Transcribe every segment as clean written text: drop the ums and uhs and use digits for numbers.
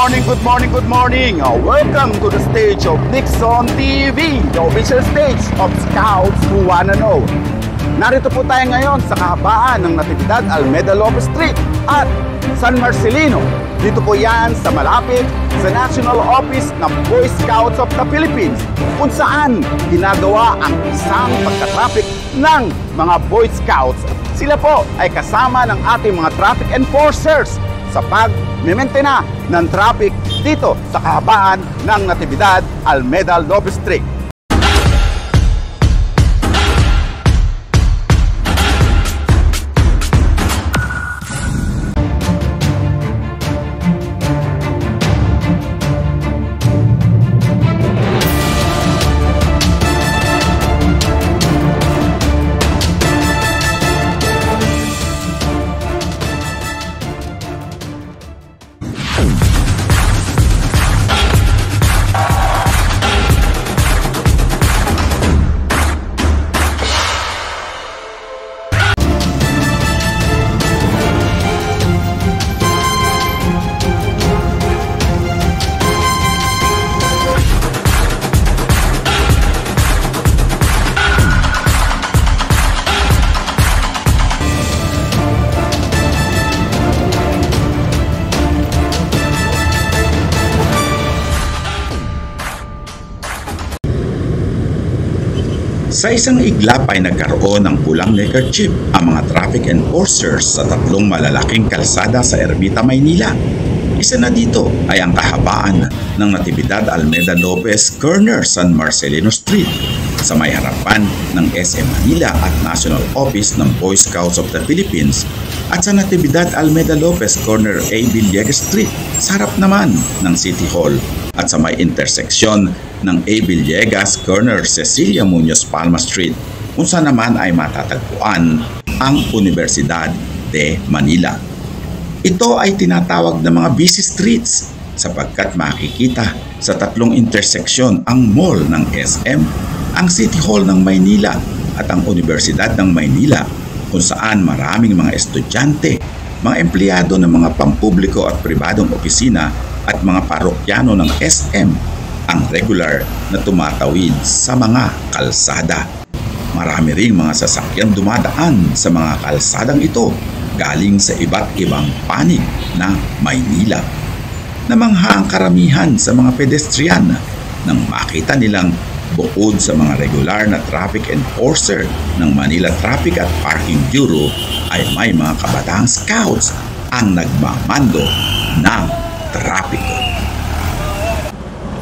good morning, good morning. Welcome to the stage of Nixon TV, the official stage of Scouts Who Wanna Know. Narito po tayo ngayon sa kahabaan ng Natividad Almeda Lopez Street at San Marcelino. Dito po yan sa malapit sa National Office ng Boy Scouts of the Philippines, kung saan ginagawa ang isang pagka-traffic ng mga Boy Scouts. Sila po ay kasama ng ating mga traffic enforcers sa pag-mementena ng traffic dito sa kahabaan ng Natividad Almeda Lopez Street. Sa isang iglap ay nagkaroon ng pulang neckerchief ang mga traffic enforcers sa tatlong malalaking kalsada sa Ermita, Maynila. Isa na dito ay ang kahabaan ng Natividad Almeda Lopez corner San Marcelino Street sa may harapan ng SM Manila at National Office ng Boy Scouts of the Philippines at sa Natividad Almeda Lopez corner A. Villegas Street sa harap naman ng City Hall at sa may interseksyon ng A. Villegas corner Cecilia Muñoz Palma Street kung saan naman ay matatagpuan ang Universidad de Manila. Ito ay tinatawag na mga busy streets sapagkat makikita sa tatlong interseksyon ang mall ng SM, ang City Hall ng Maynila at ang Universidad ng Maynila kung saan maraming mga estudyante, mga empleyado ng mga pampubliko at pribadong opisina at mga parokyano ng SM ang regular na tumatawid sa mga kalsada. Marami ring mga sasakyan dumadaan sa mga kalsadang ito galing sa iba't ibang panig na Maynila. Namangha ang karamihan sa mga pedestrian nang makita nilang bukod sa mga regular na traffic enforcer ng Manila Traffic at Parking Bureau ay may mga kabataang scouts ang nagmamando ng trapiko.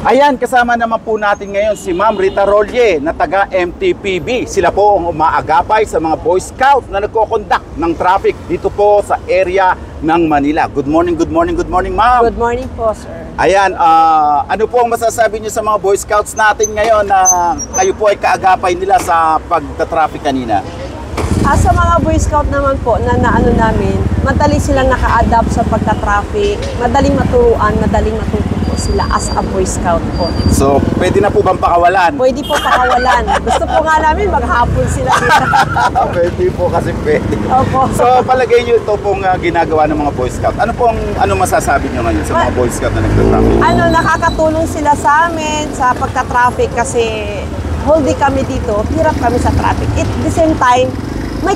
Ayan, kasama naman po natin ngayon si Ma'am Rita Rolle na taga MTPB. Sila po ang umaagapay sa mga Boy Scouts na nagko-conduct ng traffic dito po sa area ng Manila. Good morning, Ma'am. Good morning po, sir. Ayan, ano po ang masasabi niyo sa mga Boy Scouts natin ngayon na kayo po ay kaagapay nila sa pagta-traffic kanina? Sa mga Boy Scout naman po na naano namin, madali silang naka-adapt sa pagka-traffic, madaling maturuan, madaling matuto po sila as a Boy Scout po. So, pwede na po bang pakawalan? Pwede po pakawalan. Gusto po nga namin maghapon sila dito. Pwede po kasi pwede. Opo. So, palagay niyo ito pong ginagawa ng mga Boy Scout. Ano masasabi niyo ngayon sa mga Boy Scout na nagtatraffic? Nakakatulong sila sa amin sa pagka-traffic kasi whole day kami dito, hirap kami sa traffic. At the same time, may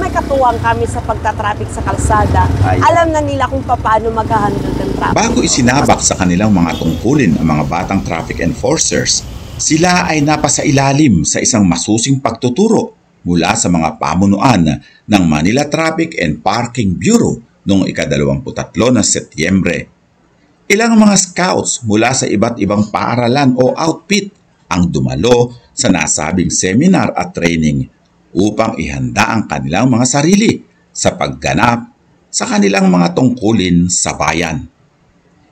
katuwang kami sa pagka-traffic sa kalsada. Alam na nila kung paano mag-handle ng traffic. Bago isinabak sa kanilang mga tungkulin ang mga batang traffic enforcers, sila ay napasailalim sa isang masusing pagtuturo mula sa mga pamunuan ng Manila Traffic and Parking Bureau noong ika-23 ng Setyembre. Ilang mga scouts mula sa iba't ibang paaralan o outfit ang dumalo sa nasabing seminar at training upang ihanda ang kanilang mga sarili sa pagganap sa kanilang mga tungkulin sa bayan.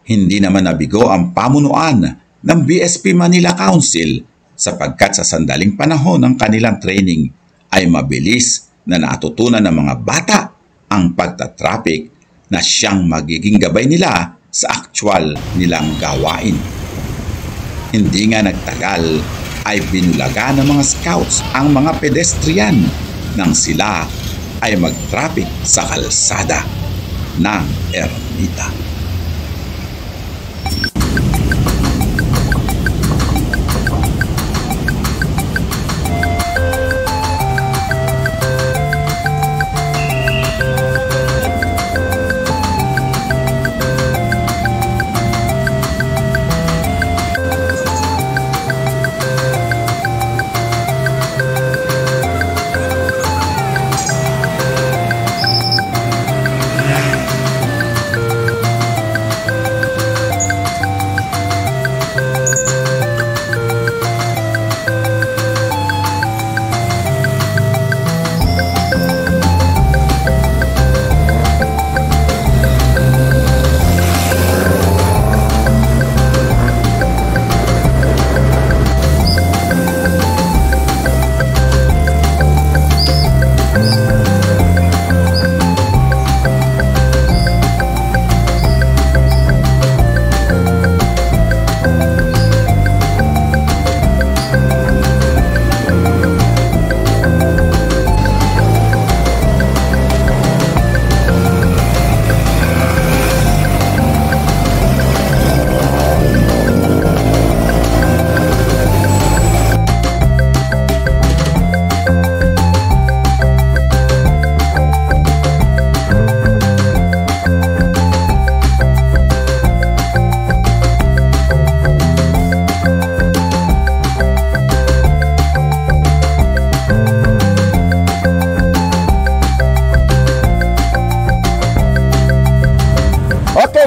Hindi naman nabigo ang pamunuan ng BSP Manila Council sapagkat sa sandaling panahon ng kanilang training ay mabilis na natutunan ng mga bata ang pagtatraffic na siyang magiging gabay nila sa aktwal nilang gawain. Hindi nga nagtagal ay binulaga ng mga scouts ang mga pedestrian nang sila ay mag-traffic sa kalsada ng Ermita.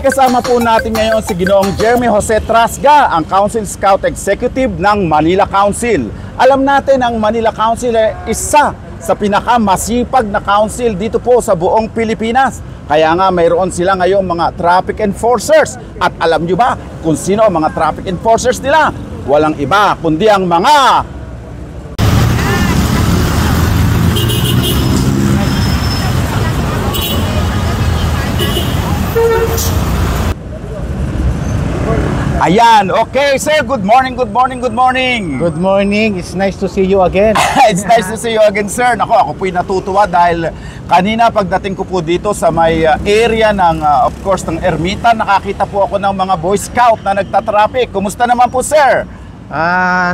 kasama po natin ngayon si Ginoong Jeremy Jose Trasga, ang Council Scout Executive ng Manila Council. Alam natin ang Manila Council ay isa sa pinakamasipag na council dito po sa buong Pilipinas. Kaya nga mayroon sila ngayong mga traffic enforcers. At alam nyo ba kung sino ang mga traffic enforcers nila? Walang iba kundi ang mga Ayan, okay sir, good morning, good morning, good morning. Good morning. It's nice to see you again. It's nice to see you again sir. Ako po'y natutuwa dahil kanina pagdating ko po dito sa may area ng, of course, ng Ermita, nakakita po ako ng mga Boy Scout na nagtatraffic. Kumusta naman po sir?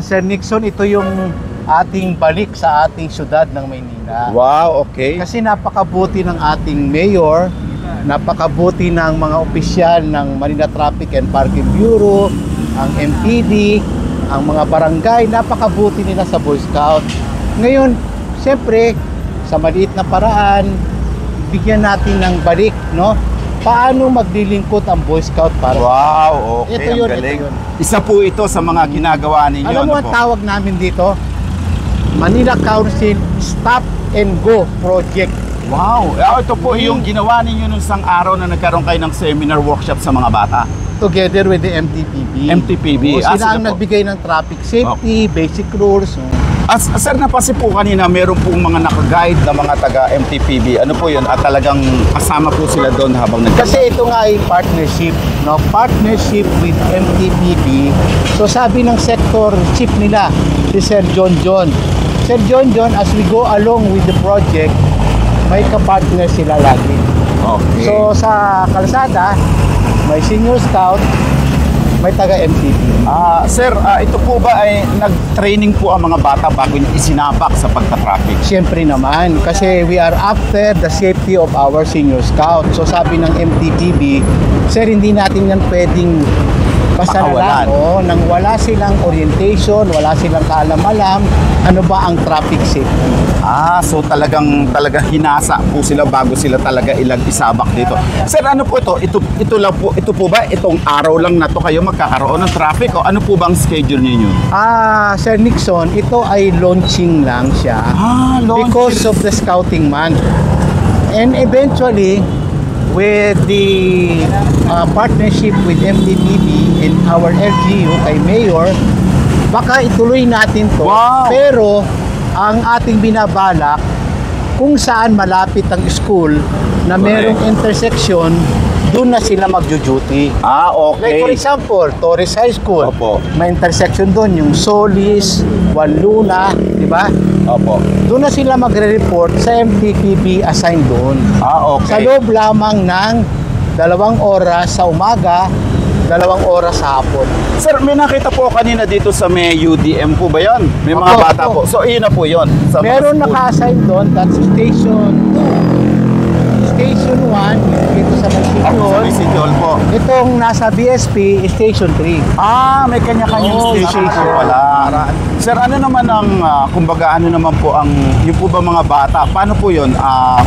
Sir Nixon, ito yung ating balik sa ating syudad ng Maynila. Wow, okay. Kasi napakabuti ng ating mayor, napakabuti ng mga opisyal ng Manila Traffic and Parking Bureau, ang MPD, ang mga barangay, napakabuti nila sa Boy Scout. Ngayon, siyempre, sa maliit na paraan, bigyan natin ng balik, no? Paano maglilingkod ang Boy Scout para Wow, okay, ito yun, ang galing. ito yun. Isa po ito sa mga ginagawa ninyo. Alam mo ano ang po? tawag namin dito? Manila Council Stop and Go Project. Wow, ito po yung ginawa ninyo nung isang araw na nagkaroon kayo ng seminar workshop sa mga bata. Together with the MTPB. MTPB. O, sila sige ang po. nagbigay ng traffic safety, basic rules. Sir, napasi po kanina, meron pong mga naka-guide na mga taga-MTPB. Ano po yun? At talagang kasama po sila doon habang Kasi ito nga ay partnership, no? Partnership with MTPB. So sabi ng sector chief nila, si Sir John John. Sir John John, as we go along with the project, may kapartner sila lagi. Okay. So sa kalsada, may senior scout, may taga-MTPB. Sir, ito po ba ay nag-training po ang mga bata bago isinapak sa pagka-traffic? Siyempre naman, kasi we are after the safety of our senior scout. So sabi ng MTPB, sir, hindi natin yan pwedeng basta na lang, nang wala silang orientation, wala silang kaalam-alam, ano ba ang traffic safety. So talagang hinasa po sila bago sila talaga isabak dito. Sir, ano po ito? Ito lang po, ito po ba itong araw lang na to kayo magkakaroon ng traffic o ano po bang schedule ninyo? Sir Nixon, ito ay launching lang siya. Launching. Because of the scouting month. And eventually, with the partnership with MTPB and our LGU kay Mayor, baka ituloy natin to. Wow. Pero ang ating binabalak, kung saan malapit ang school na merong intersection, doon na sila magjo-duty. Okay. Like for example, Torres High School. Opo. May intersection doon, yung Solis, Juan Luna, di ba? Opo. Doon na sila magre-report sa MTPB assigned doon. Okay. Sa loob lamang ng 2 oras sa umaga, 2 oras sa hapon. Sir, may nakita po kanina dito sa may UDM po ba yun? May mga Opo, bata opo. po. So, iyon na po yun. Sa mga Meron school. naka-assign doon, that's Station 2. Station 1, dito sa Sa Masikol. may City Hall po. Itong nasa BSP, Station 3. May kanya-kanyang Oo, station station. po pala. Sir, ano naman ang, kumbaga, ano naman po ang, yung po ba mga bata, paano po yun?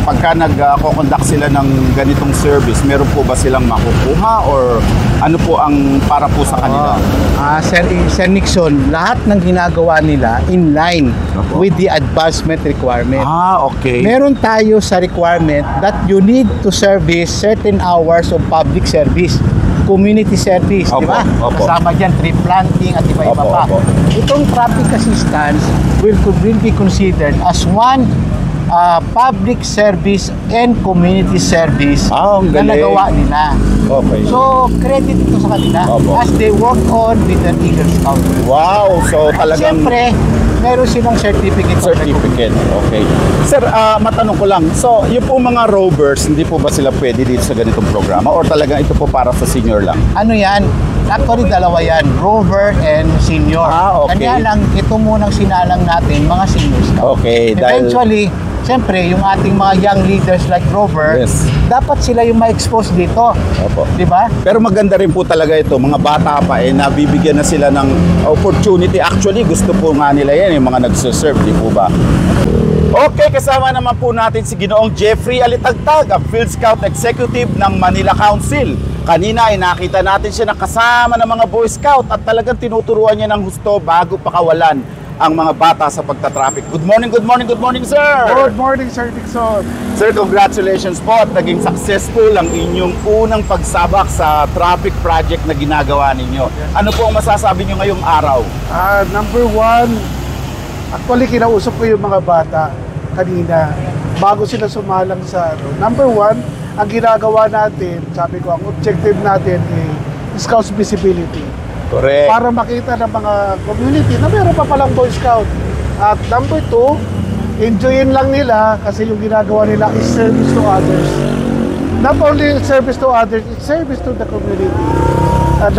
Pagka nag-conduct sila ng ganitong service, meron po ba silang makukuha or ano po ang para po sa kanila? Sir Nixon, lahat ng ginagawa nila in line Opo. with the advancement requirement. Okay. Meron tayo sa requirement that you need to service certain hours of public service, community service, Opo, di ba? opo. Kasama dyan, tree planting at iba-iba Opo, pa. opo. Itong traffic assistance will be considered as one public service and community service Ang na galing. nagawa nila. Okay. So, credit ito sa kanila Opo. as they work on with an Eagle Scout. Wow, so talagang Siyempre, meron silang certificate. certificate. Okay. Sir, matanong ko lang. So, yung po mga rovers, hindi po ba sila pwede dito sa ganitong programa or talagang ito po para sa senior lang? Ano yan? Actually, dalawa yan. Rover and senior. Okay. Kanya lang, ito munang sinalang natin, mga senior scout. Okay, dahil- Eventually, siyempre, yung ating mga young leaders like Rover, Yes. dapat sila yung ma-expose dito. Opo. Di ba? Pero maganda rin po talaga ito, mga bata pa nabibigyan na sila ng opportunity. Actually, gusto po nga nila yan, yung mga nagsuserve, di po ba? Okay, kasama naman po natin si Ginoong Jeffrey Alitagtag, ang Field Scout Executive ng Manila Council. Kanina ay nakita natin siya nakasama ng mga Boy Scout at talagang tinuturuan niya ng husto bago pakawalan ang mga bata sa pagta-traffic. Good morning, sir! Good morning, Sir Dixon. Sir, congratulations po at naging successful ang inyong unang pagsabak sa traffic project na ginagawa ninyo. Ano po ang masasabi nyo ngayong araw? Number one, actually kinausap ko yung mga bata kanina bago sila sumalang sa Number one, ang ginagawa natin, sabi ko, ang objective natin ay Scouts visibility. Correct. Para makita ng mga community na meron pa palang Boy Scout. At number two, enjoyin lang nila kasi yung ginagawa nila is service to others. Not only service to others, it's service to the community.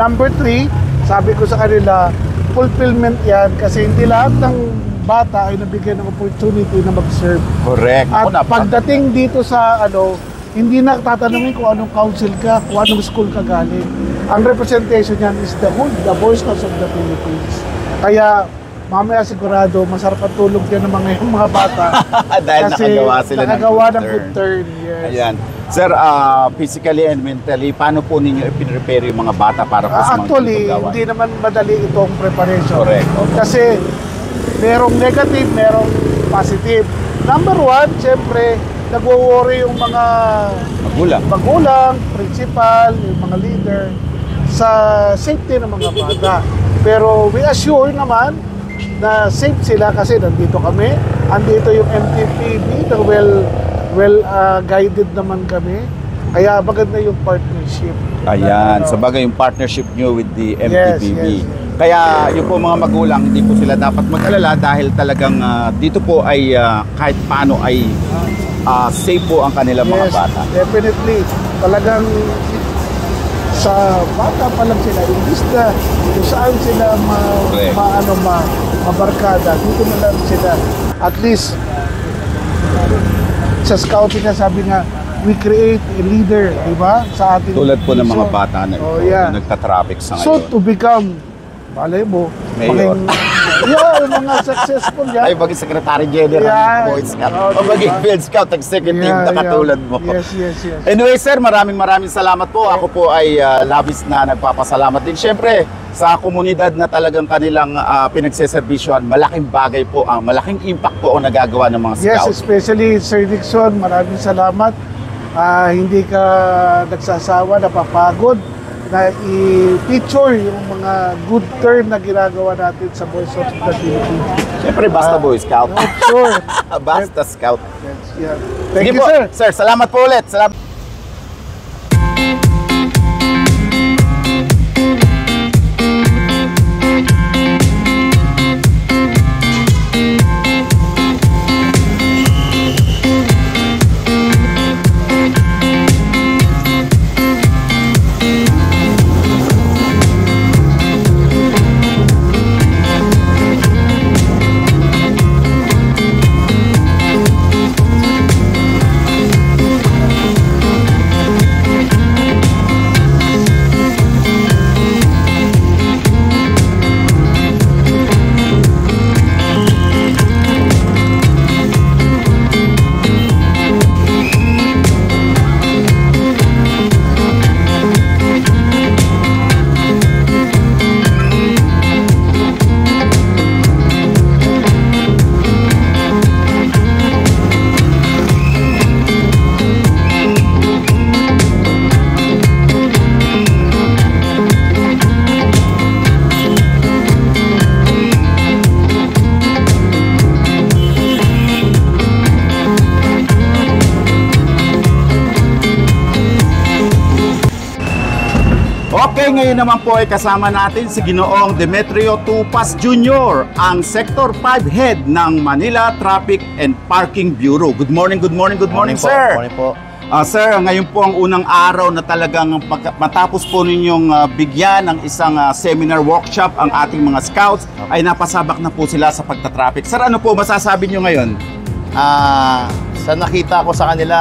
Number three, sabi ko sa kanila, fulfillment yan kasi hindi lahat ng bata ay nabigyan ng opportunity na mag-serve. Correct. At pagdating dito sa hindi na tatanungin kung anong council ka, kung anong school ka galing. Ang representation niyan is the Boy Scouts of the Philippines. Kaya mamaya sigurado masarap ang tulog yan ng mga bata. Dahil kasi nakagawa ng good turn. Yes. Ayan. Sir, physically and mentally, paano po ninyo ipin-prepare yung mga bata para po sa mga actually, ginagawa? hindi naman madali itong preparation. Correct. Kasi merong negative, merong positive. Number one, siyempre, nagwo-worry yung mga magulang, principal, yung mga leader sa safety ng mga bata. Pero we assure naman na safe sila kasi nandito kami. Andito yung MTPB, na well guided naman kami. Kaya maganda yung partnership. Ayan, sabagay yung partnership nyo with the MTPB. Yes. Kaya yung po mga magulang, hindi po sila dapat mag-alala dahil talagang dito po ay kahit paano ay safe po ang kanilang mga bata. Definitely. Talagang sa bata pa lang sila, imbis na kung saan sila mabarkada, dito na lang sila. At least, sa scouting na sabi nga, we create a leader, di ba? Sa ating tulad po ng mga bata na ito, yeah. na nagta-traffic sa ngayon. So, to become, malay mo, Mayor. yung mga successful yan. Ay, maging Secretary General ng Boy Scout. O maging Field Scout Executive na katulad mo. Yes. Anyway, sir, maraming salamat po. Ako po ay labis na nagpapasalamat din. Siyempre, sa komunidad na talagang kanilang pinagseservisyohan, malaking bagay po, malaking impact po ang nagagawa ng mga Scout. Yes, especially Sir Dixon, maraming salamat. Hindi ka nagsasawa, napapagod na i-feature yung mga good turn na ginagawa natin sa Boy Scouts of the Philippines. Siyempre, basta Boy Scout. Sure. Basta Scout. Yes, yeah. Thank Sige you, po, sir. Sir, salamat po ulit. Salamat. Okay, ngayon naman po ay kasama natin si Ginoong Demetrio Tupas Jr., ang Sector 5 Head ng Manila Traffic and Parking Bureau. Good morning, sir. Good morning po. Sir, ngayon po ang unang araw na talagang matapos po ninyong bigyan ng isang seminar workshop ang ating mga scouts, ay napasabak na po sila sa pagta-traffic. Sir, ano po masasabi nyo ngayon? Sa nakita ko sa kanila,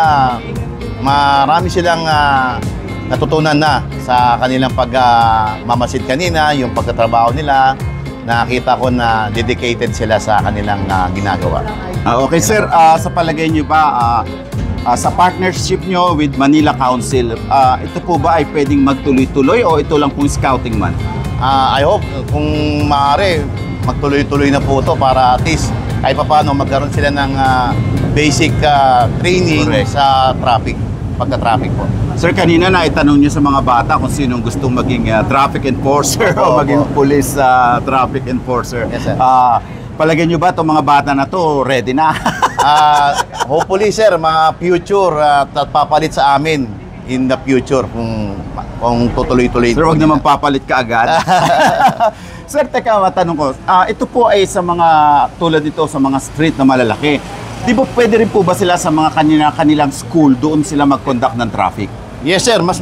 marami silang natutunan na sa kanilang pagmamasid kanina, yung pagtatrabaho nila. Nakita ko na dedicated sila sa kanilang ginagawa. Okay, sir, sa palagay nyo ba, sa partnership nyo with Manila Council, ito po ba ay pwedeng magtuloy-tuloy o ito lang pong scouting man? I hope kung maaari, magtuloy-tuloy na po ito para at least kahit pa paano magkaroon sila ng basic training Correct. sa traffic, pagka-traffic po. Sir, kanina na itanong niyo sa mga bata kung sinong gustong maging traffic enforcer o Opo, maging opo. police traffic enforcer. Yes, sir. Palagay niyo ba itong mga bata na to ready na? Hopefully sir, mga future at papalit sa amin in the future kung tutuloy-tuloy. Sir, wag naman papalit ka agad. Sir, teka, matanong ko. Ito po ay sa mga, tulad nito sa mga street na malalaki. Di ba pwede rin po ba sila sa mga kanilang school, doon sila mag-conduct ng traffic? Yes sir, mas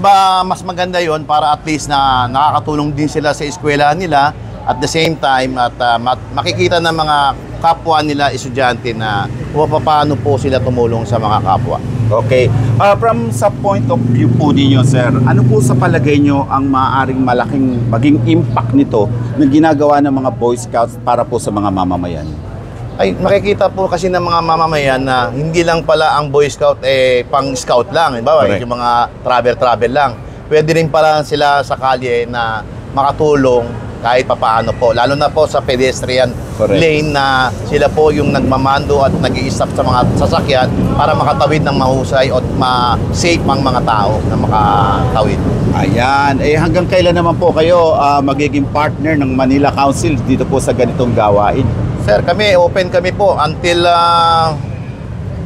maganda yon para at least na nakakatulong din sila sa eskwela nila at the same time at makikita ng mga kapwa nila estudyante na kung paano po sila tumulong sa mga kapwa. Okay. From sa point of view po ninyo, sir, ano po sa palagay nyo ang maaaring malaking maging impact nito na ginagawa ng mga Boy Scouts para po sa mga mamamayan? Ay, makikita po kasi ng mga mamamayan na hindi lang pala ang Boy Scout pang scout lang. Diba? Correct. Yung mga travel lang. Pwede rin pala sila sa kalye na makatulong kahit papaano po. Lalo na po sa pedestrian Correct. lane na sila po yung nagmamando at nag-i-stop sa mga sasakyan para makatawid ng mahusay at ma-safe ang mga tao na makatawid. Ayan. Hanggang kailan naman po kayo magiging partner ng Manila Council dito po sa ganitong gawain? Sir, open kami po until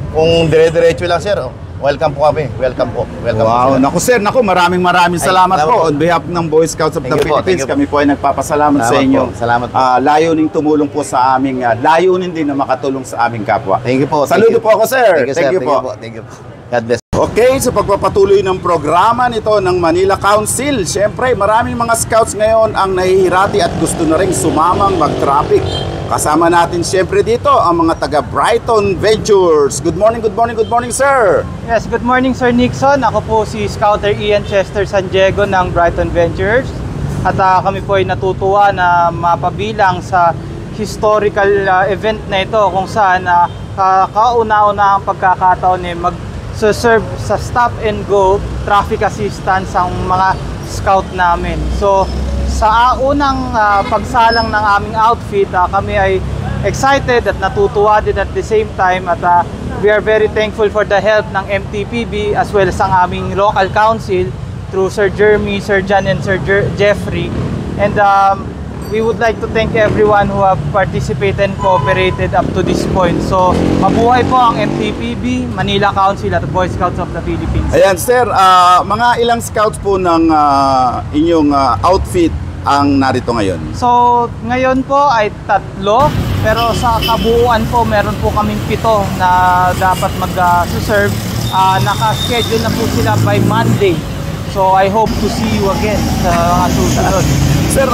kung dire-diretso lang sir. Welcome po kami. Welcome po. Welcome po, Wow. sir. Naku sir, maraming salamat salamat po. po. On behalf ng Boy Scouts of the Thank you po, Philippines, thank you po. kami po ay nagpapasalamat sa Salamat inyo. po, salamat po. Layuning tumulong po sa aming, layunin din na makatulong sa aming kapwa. Thank you po. Saludo thank you. po ako, sir. Thank you, Thank you po. Thank you po. God bless. Okay, sa pagpapatuloy ng programa nito ng Manila Council, syempre maraming mga scouts ngayon ang nahihirati at gusto na rin sumamang mag-traffic. Kasama natin syempre dito ang mga taga Brighton Ventures. Good morning, sir. Yes, good morning Sir Nixon. Ako po si Scouter Ian Chester San Diego ng Brighton Ventures. At kami po ay natutuwa na mapabilang sa historical event na ito kung saan kauna-una ang pagkakataon mag-serve sa stop and go traffic assistance ang mga scout namin. So sa unang pagsalang ng aming outfit, kami ay excited at natutuwa din at the same time at we are very thankful for the help ng MTPB as well as ang aming local council through Sir Jeremy, Sir John and Sir Jeffrey. And we would like to thank everyone who have participated and cooperated up to this point. So mabuhay po ang MTPB, Manila Council at Boy Scouts of the Philippines. Ayan, sir, mga ilang scouts po ng inyong outfit ang narito ngayon? So, ngayon po ay 3, pero sa kabuuan po, meron po kaming 7 na dapat mag-serve. Naka-schedule na po sila by Monday. So, I hope to see you again sa mga susunod. Sir,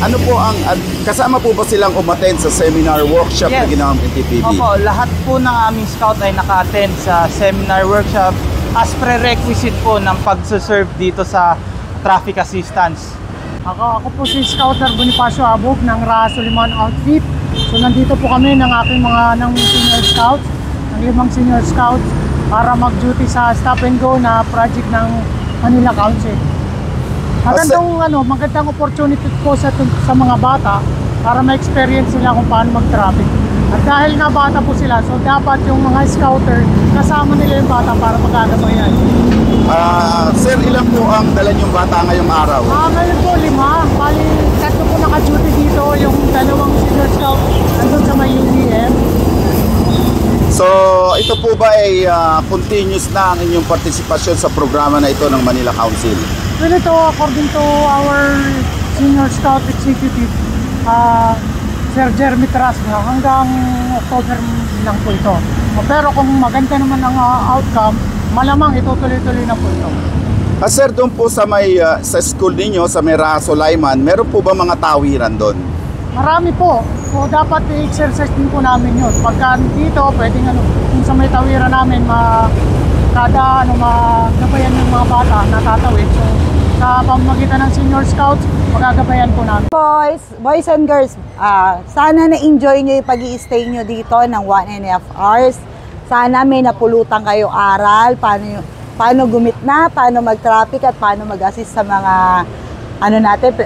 ano po ang, kasama po ba silang umattend sa seminar workshop na Yes. ginawa ng NTPB? Opo, lahat po ng aming scout ay naka-attend sa seminar workshop as prerequisite po ng pag-serve dito sa traffic assistance. Ako po si Scouter Bonifacio Abog ng Raha Suliman Outfit. So nandito po kami ng aking ng senior scouts, ng 5 senior scouts para mag-duty sa stop and go na project ng Manila Council. Magandang opportunity po sa mga bata para ma-experience sila kung paano mag-traffic. At dahil nga bata po sila, so dapat yung mga scouter kasama nila yung bata para magkagabayan. Sir, ilan po ang dala niyong bata ngayong araw? Ngayon po 5. Bali, 3 po naka-duty dito. Yung 2 senior scout nandun sa may UDM. So, ito po ba ay continuous na ang inyong partisipasyon sa programa na ito ng Manila Council? Well, ito according to our senior scout executive, Sir Jeremy Trasga, hanggang October lang po ito. Pero kung maganda naman ang outcome, malamang itutuloy-tuloy na po ito. Sir, doon po sa may sa school ninyo, sa may Raha Sulaiman, meron po ba mga tawiran doon? Marami po. So dapat i-exercise din po namin yun. Pagka dito, pwedeng kung sa may tawiran namin, magabayan yung mga bata na tatawid. So sa pamamagitan ng senior scouts, magagabayan po namin. Boys and girls, sana na-enjoy nyo yung pag-i-stay nyo dito ng 1.5 hours. Sana may napulutan kayong aral, paano gumitna, paano mag-traffic at paano mag-assist sa mga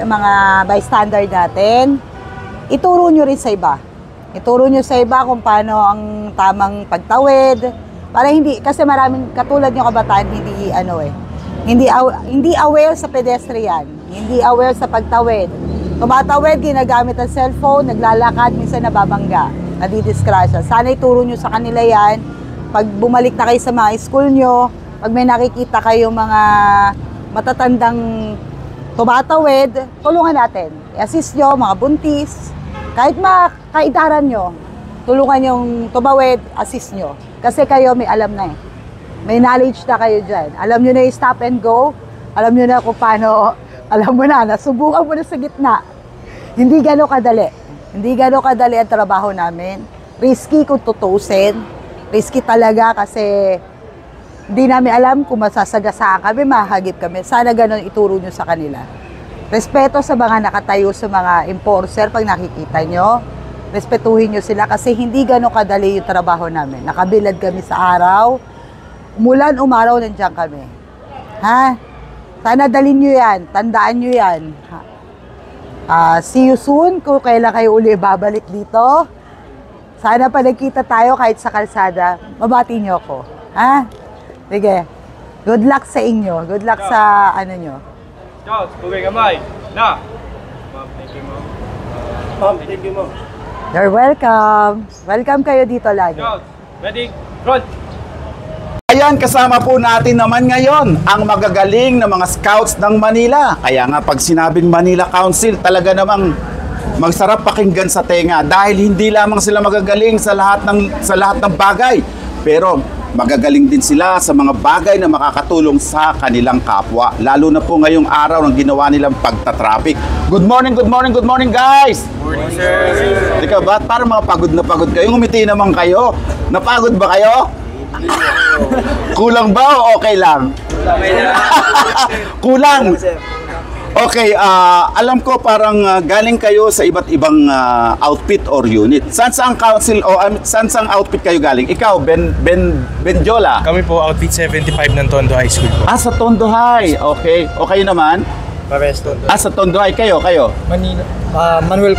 mga bystander natin. Ituro nyo rin sa iba. Ituro nyo sa iba kung paano ang tamang pagtawid. Para hindi, kasi maraming katulad nyo kabataan, hindi aware sa pedestrian, hindi aware sa pagtawid. Tumatawid, ginagamit ang cellphone, naglalakad, minsan nababangga, nadidiskrasya. Sana ituro nyo sa kanila yan. Pag bumalik na kayo sa mga school nyo, pag may nakikita kayo mga matatandang tumatawid, tulungan natin. I-assist nyo, mga buntis, kahit kaitaran nyo, tulungan yung tumawid, assist nyo. Kasi kayo may alam na eh. May knowledge na kayo dyan. Alam nyo na yung stop and go. Alam nyo na kung paano, alam mo na, nasubukan mo na sa gitna. Hindi gano'ng kadali. Hindi gano'ng kadali ang trabaho namin. Risky kung tutusin. Risky talaga kasi hindi namin alam kung masasagasaan kami, mahagip kami. Sana gano'n ituro nyo sa kanila. Respeto sa mga nakatayo sa mga enforcer pag nakikita nyo. Respetuhin nyo sila kasi hindi gano'ng kadali yung trabaho namin. Nakabilad kami sa araw. Umulan, umaraw, nandiyan kami. Ha? Sana dalhin nyo yan. Tandaan nyo yan. See you soon kung kailan kayo uli babalik dito. Sana pa nagkita tayo kahit sa kalsada. Mabati nyo ako. Ha? Sige. Good luck sa inyo. Good luck sa nyo. Scouts, bugay kamay. Na! Ma'am, thank you, ma'am. Ma'am, thank you, ma'am. You're welcome. Welcome kayo dito lagi. Scouts, ready, front! Ayan, kasama po natin naman ngayon ang magagaling na mga scouts ng Manila. Kaya nga pag sinabing Manila Council, talaga namang magsarap pakinggan sa tenga dahil hindi lamang sila magagaling sa lahat ng bagay, pero magagaling din sila sa mga bagay na makakatulong sa kanilang kapwa. Lalo na po ngayong araw ng ginawa nilang pagta-traffic. Good morning, good morning, good morning guys! Good morning, sir! Di ka ba? Para mga pagod na pagod kayo. Ngumiti naman kayo. Napagod ba kayo? Kulang ba o okay lang? Kulang. Okay, alam ko parang galing kayo sa iba't ibang outfit or unit. Saan council o saan outfit kayo galing? Ikaw, Benjola. Kami po, outfit 75 ng Tondo High School po. Sa Tondo High. Okay. O kayo naman? Pares Tondo. Sa Tondo High. Kayo? Manila. Manuel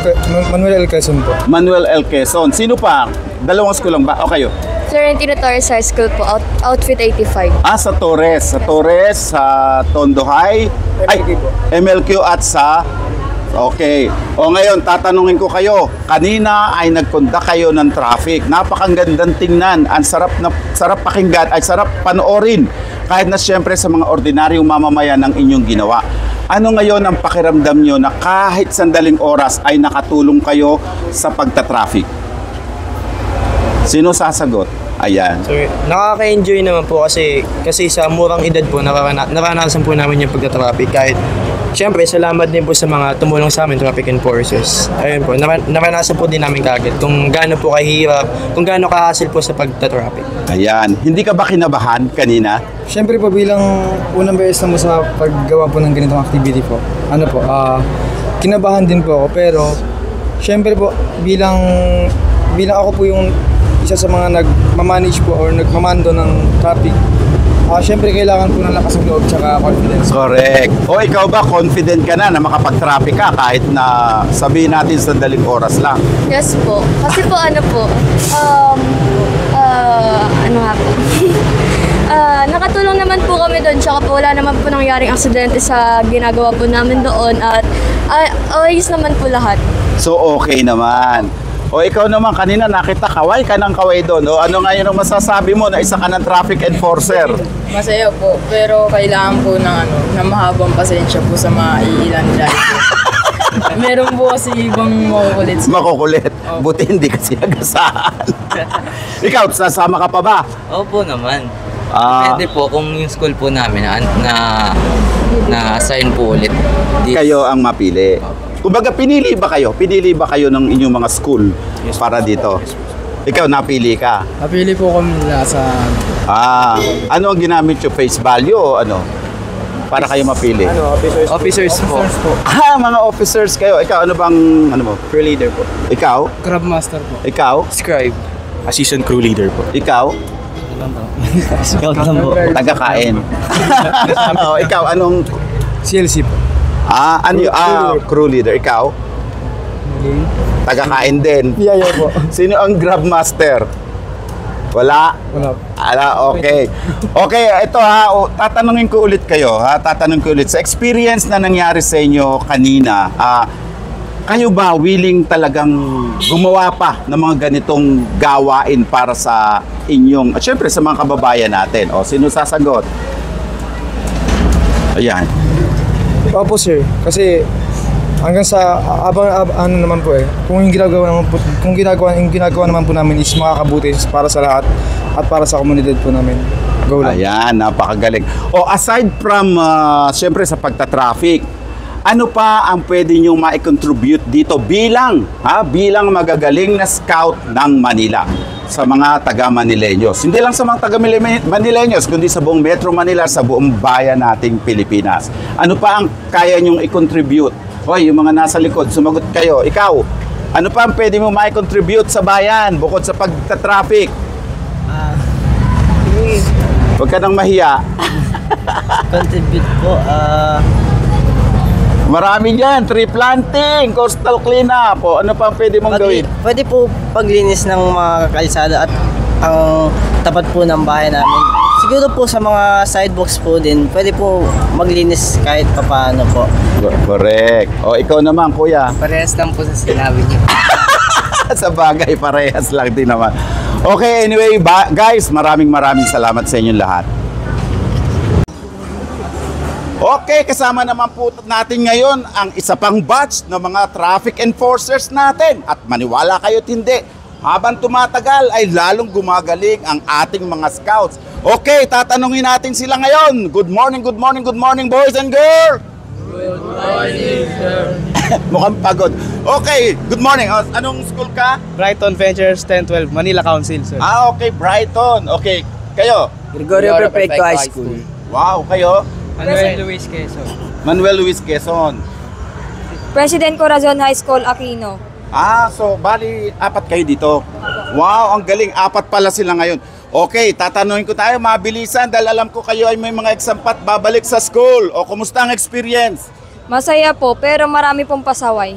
L. Quezon po. Manuel L. Quezon. Sino pa? Dalawang school lang ba? O kayo? Florentino Torres High School po, outfit 85. Sa Torres. Sa Torres, sa Tondo High. MLQ at sa... Okay. O ngayon, tatanungin ko kayo. Kanina ay nagkondak kayo ng traffic. Napakagandang tingnan. Ang sarap pakinggan, ay sarap panoorin. Kahit na siyempre sa mga ordinaryong mamamayan ng inyong ginawa. Ano ngayon ang pakiramdam nyo na kahit sandaling oras ay nakatulong kayo sa pagta-traffic? Sino sasagot? Ayan. So, nakaka-enjoy naman po kasi sa murang edad po, naranasan po namin yung pagta-traffic. Kahit, syempre, salamat din po sa mga tumulong sa amin, traffic enforcers. Ayun po, naranasan po din namin kagad kung gaano po kahirap, kung gaano kahasil po sa pagta-traffic. Ayan. Hindi ka ba kinabahan kanina? Syempre po, bilang unang beses na mo sa paggawa po ng ganitong activity po, kinabahan din po ako. Pero, syempre po, bilang ako po yung isa sa mga nagmamanage po or nagmamando ng traffic, syempre kailangan po ng lakas ng loob tsaka confidence. Correct. O ikaw ba, confident ka na makapag-traffic ka kahit na sabihin natin sandaling oras lang? Yes po. Kasi po nakatulong naman po kami doon, tsaka po wala naman po nangyaring aksidente sa ginagawa po namin doon at ayos naman po lahat. So okay naman. O ikaw naman, kanina nakita kaway ka ng kaway doon. O ano ngayon ang masasabi mo na isa ka ng traffic enforcer? Masaya po, pero kailangan po ng mahabang pasensya po sa mga iilan driver. Meron po kasi ibang makukulit. Makukulit? Buti hindi ka sinagasaan. Ikaw, sasama ka pa ba? Opo naman. Depende po kung yung school po namin na-assign po ulit. Kayo ang mapili. Kumbaga, pinili ba kayo ng inyong mga school para dito? Ikaw, napili ka? Napili po kami sa... Ano ang ginamit yung face value o ano? Para kayo mapili? Officers po. Mga officers kayo. Ikaw, ano mo? Crew leader po. Ikaw? Grab master po. Ikaw? Scribe. assistant crew leader po. Ikaw? Scout lang po. Taga-kain. Ikaw, anong... CLC po. Crew leader. Ikaw? Taga-kain din. Yaya po. Sino ang Grab Master? Wala? Okay. Okay, ito tatanungin ko ulit kayo. Tatanungin ko ulit. Sa experience na nangyari sa inyo kanina, kayo ba willing talagang gumawa pa ng mga ganitong gawain para sa inyong, at syempre sa mga kababayan natin? O, sino sasagot? Ayan. Opo sir, kasi hanggang sa ano naman po kung yung ginagawa naman po namin is makakabuti para sa lahat at para sa komunidad po namin. Go lang. Ayan, napakagaling. O, aside from syempre sa pagta-traffic, ano pa ang pwede nyo ma-contribute dito bilang magagaling na scout ng Manila sa mga taga-Manileños? Hindi lang sa mga taga-Manileños, kundi sa buong Metro Manila, sa buong bayan nating Pilipinas. Ano pa ang kaya nyong i-contribute? Hoy, yung mga nasa likod, sumagot kayo. Ikaw, ano pa ang pwede mo ma-contribute sa bayan bukod sa pagta-traffic? Huwag ka nang mahiya. Contribute po, marami dyan, tree planting, coastal cleanup. O, ano pa ang pwede mong gawin? Pwede po paglinis ng mga kalsada at ang tapat po ng bahay namin. Siguro po sa mga sidewalks po din, pwede po maglinis kahit papaano po. Correct. O, ikaw naman, kuya. Parehas lang po sa sinabi niyo. Sa bagay, parehas lang din naman. Okay, anyway, guys, maraming salamat sa inyong lahat. Okay, kasama naman po natin ngayon ang isa pang batch ng mga traffic enforcers natin. At maniwala kayo't hindi, habang tumatagal ay lalong gumagaling ang ating mga scouts. Okay, tatanungin natin sila ngayon. Good morning boys and girls! Good morning, sir. Mukhang pagod. Okay, good morning. Anong school ka? Brighton Ventures 1012, Manila Council, sir. Okay, Brighton. Okay, kayo? Gregorio Perfecto High School. Wow, kayo? Manuel Luis Quezon. Manuel Luis Quezon. President Corazon High School, Aquino. So bali, 4 kayo dito. Wow, ang galing. 4 pala sila ngayon. Okay, tatanungin ko tayo, mabilisan dahil alam ko kayo ay may mga exampat babalik sa school. O, kumusta ang experience? Masaya po, pero marami pong pasaway.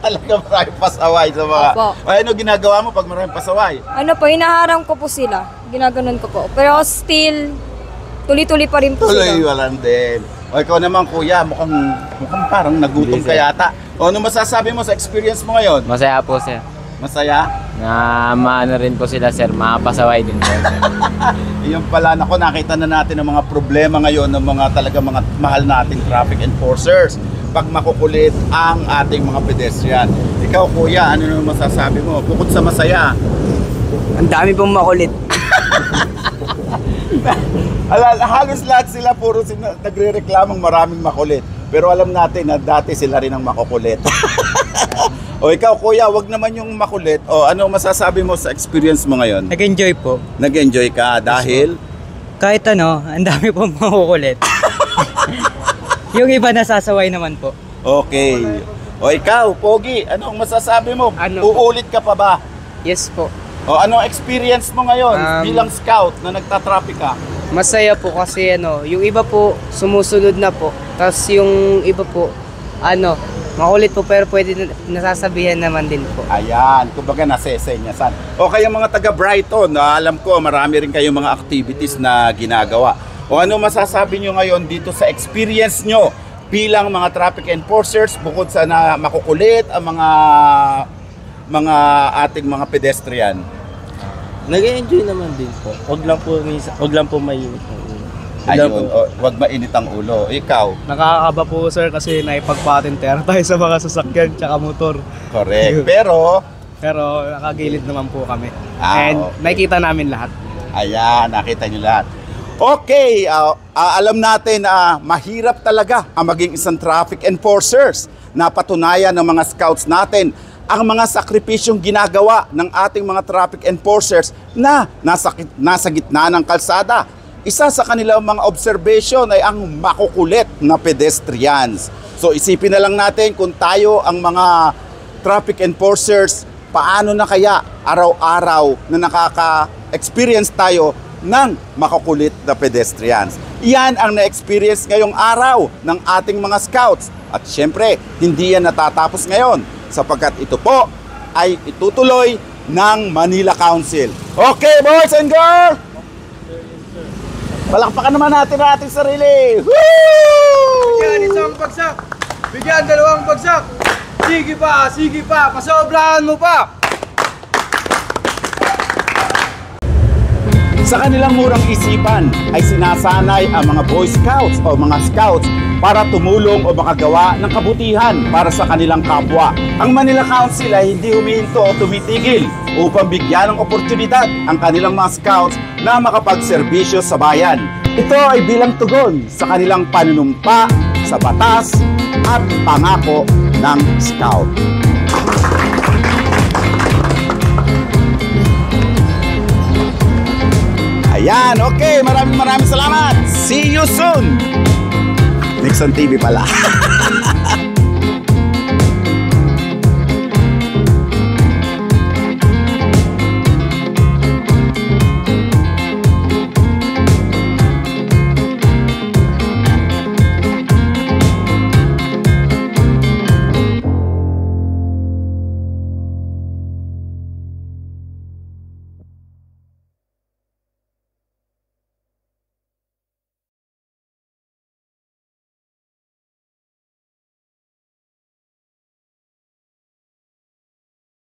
Talaga maraming pasaway sa mga... Opo. Ano ginagawa mo pag maraming pasaway? Ano po, inaharang ko po sila. Ginaganon ko po. Pero still, tuloy-tuloy pa rin po sila. Tuloy-walan din. O, ikaw naman kuya, mukhang parang nagutom ka yata. O, ano masasabi mo sa experience mo ngayon? Masaya po, sir. Masaya? Na maano rin po sila, sir. Makapasaway din po, sir. Yung pala, nakita na natin ang mga problema ngayon ng mga mahal nating traffic enforcers pag makukulit ang ating mga pedestrian. Ikaw kuya, ano naman masasabi mo? Bukod sa masaya. Ang dami pong makulit. Halos lahat sila puro nagre-reklamang maraming makulit. Pero alam natin na dati sila rin ang makukulit. O ikaw kuya, wag naman yung makulit. O ano masasabi mo sa experience mo ngayon? Nag-enjoy po. Nag-enjoy ka dahil? Kahit ang dami pong makukulit. Yung iba nasasaway naman po. Okay. O ikaw, Pogi, anong masasabi mo? Uulit ka pa ba? Yes po. O anong experience mo ngayon bilang scout na nagtatraffic ka? Masaya po kasi yung iba po sumusunod na po. Tapos yung iba po makulit po pero pwede nasasabihan naman din po. Ayan, kumbaga nasesenyasan. O kayong mga taga Brighton, alam ko marami rin kayong mga activities na ginagawa. O ano masasabi nyo ngayon dito sa experience nyo bilang mga traffic enforcers bukod sa makukulit ang mga ating mga pedestrian? Nag-enjoy naman din po. Wag lang po mainit ang ulo. Ayun, wag mainit ang ulo. Ikaw? Nakakaba po sir kasi naipagpatenter tayo sa mga sasakyan tsaka motor. Correct. Pero nakagilid naman po kami. And nakita namin lahat. Ayan, nakita nyo lahat. Okay, alam natin na mahirap talaga ang maging isang traffic enforcers. Napatunayan ng mga scouts natin ang mga sakripisyong ginagawa ng ating mga traffic enforcers na nasa gitna ng kalsada. Isa sa kanilang mga observation ay ang makukulit na pedestrians. So isipin na lang natin kung tayo ang mga traffic enforcers, paano na kaya araw-araw na nakaka-experience tayo ng makukulit na pedestrians. Iyan ang na-experience ngayong araw ng ating mga scouts. At syempre, hindi yan natatapos ngayon sapagkat ito po ay itutuloy ng Manila Council. Okay, boys and girls! Palakpakan naman natin ang ating sarili. Woo! Bigyan isang bagsak. Bigyan dalawang bagsak. Sige pa, pasobrahan mo pa. Sa kanilang murang isipan ay sinasanay ang mga Boy Scouts o mga Scouts para tumulong o makagawa ng kabutihan para sa kanilang kapwa. Ang Manila Council ay hindi humihinto o tumitigil upang bigyan ng oportunidad ang kanilang mga Scouts na makapagserbisyo sa bayan. Ito ay bilang tugon sa kanilang panunumpa sa batas at pangako ng Scout. Ayan, okay. Maraming salamat. See you soon. Nixon TV pala.